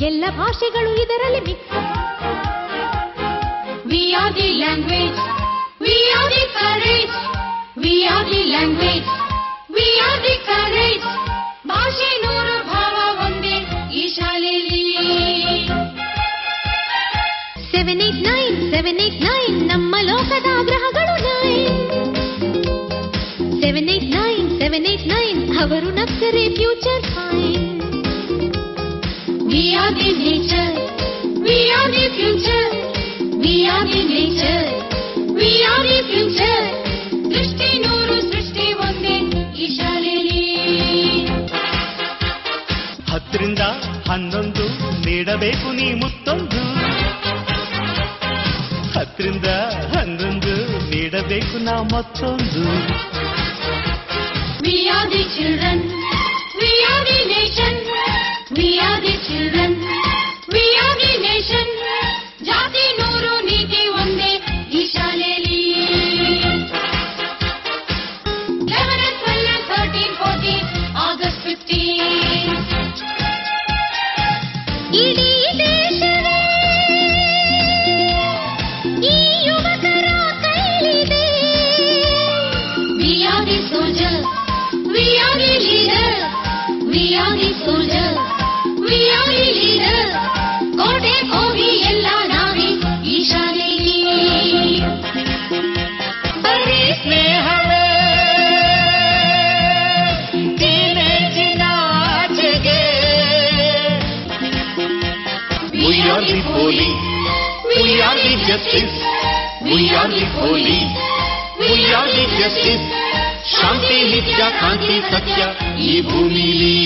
ಎಲ್ಲ ಭಾಷೆಗಳು ಇದರಲ್ಲಿ mix. We are the language, we are the courage, we are the language, we are the courage. ಭಾಷೆ ನೂರು ಭಾವ ಒಂದೇ ಈ ಶಾಲೆಯಲ್ಲಿ. 789 789 ನಮ್ಮ ಲೋಕದ ಗ್ರಹಗಳು 9. 789 789 ಅವರು ನಕ್ಕರೆ future fine. We are the nature, we are the future, we are the nature, we are the future. ದೃಷ್ಟಿ ನೂರು ಸೃಷ್ಟಿ ಒಂದೇ ಈ ಶಾಲೆಯಲ್ಲಿ. 10 ರಿಂದ 11 ನೀಡಬೇಕು ನೀ ಮುತ್ತೊಂದು. 10 ರಿಂದ 11 ನೀಡಬೇಕು ನಾ ಮತ್ತೊಂದು. We are the children, we are the nation. We are the children, we are the nation. ಜಾತಿ ನೂರು ನೀತಿ ಒಂದೇ ಈ ಶಾಲೆಯಲ್ಲಿ. 11 and 12 and 13, 14, August 15. ಇಡೀ ದೇಶವೇ ಈ ಯುವಕರ ಕೈಲಿದೆ. We are the soldier, we are the leader. We are the soldier, we are the leader. ಕೋಟೆ ಹೋಗಿ ಎಲ್ಲ ನಾವೇ ಈ ಶಾಲೆಯಲ್ಲಿ. ಬರೀ ಸ್ನೇಹವೇ ಟೀನೇಜಿನ ಆಚೆಗೆ. We are the police, we are the justice. We are the police, we are the justice. ಶಾಂತಿ ನಿತ್ಯ ಕಾಂತಿ ಸತ್ಯ ಈ ಭೂಮಿಲಿ.